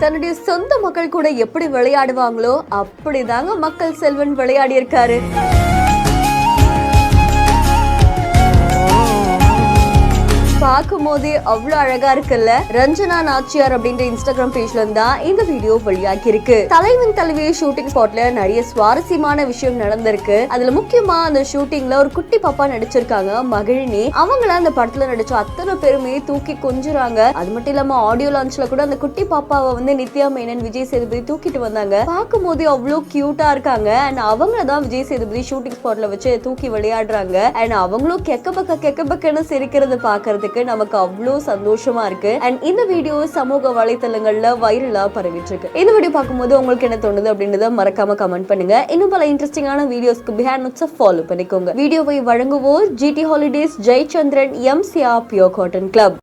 தன்னுடைய சொந்த மக்கள் கூட எப்படி விளையாடுவாங்களோ அப்படிதாங்க மக்கள் செல்வன் விளையாடி இருக்காரு. பார்க்கும் போதே அவ்வளவு அழகா இருக்குல்ல. ரஞ்சனா நாச்சியார் அப்படின்ற இன்ஸ்டாகிராம் பேஜ்ல இருந்தா இந்த வீடியோ வெளியாகி இருக்கு. தலைவன் தலைவி ஷூட்டிங் ஸ்பாட்ல நிறைய சுவாரஸ்யமான விஷயம் நடந்திருக்கு. அதுல முக்கியமா அந்த ஷூட்டிங்ல ஒரு குட்டி பாப்பா நடிச்சிருக்காங்க, மகிழினி. அவங்கள அந்த படத்துல நடிச்ச அத்தனை பேருமே தூக்கி கொஞ்சுறாங்க. அது மட்டும் இல்லாம ஆடியோ லான்ச்ல கூட அந்த குட்டி பாப்பாவை வந்து நித்யா மேனன், விஜய் சேதுபதி தூக்கிட்டு வந்தாங்க. பார்க்கும் போதே அவ்வளவு கியூட்டா இருக்காங்க. அண்ட் அவங்களதான் விஜய் சேதுபதி ஷூட்டிங் ஸ்பாட்ல வச்சு தூக்கி விளையாடுறாங்க. அண்ட் அவங்களும் கெக்க பக்கன்னு சிரிக்கிறத பாக்குறதுக்கு நமக்கு அவ்வளவு சந்தோஷமா இருக்கு. அண்ட் இந்த வீடியோ சமூக வலைத்தளங்கள்ல வைரலா பரவிட்டு இருக்கு. இந்த வீடியோ பார்க்கும்போது உங்களுக்கு என்ன தோணுது அப்படின்றத மறக்காம கமெண்ட் பண்ணுங்க. இன்னும் பல இன்ட்ரெஸ்டிங்கான வீடியோஸ்க்கு பிஹைண்ட் நோட்ஸ் ஃபாலோ பண்ணிக்கோங்க. வீடியோவை வழங்குவோர் GT holidays, Jayachandran, MCR pure cotton club.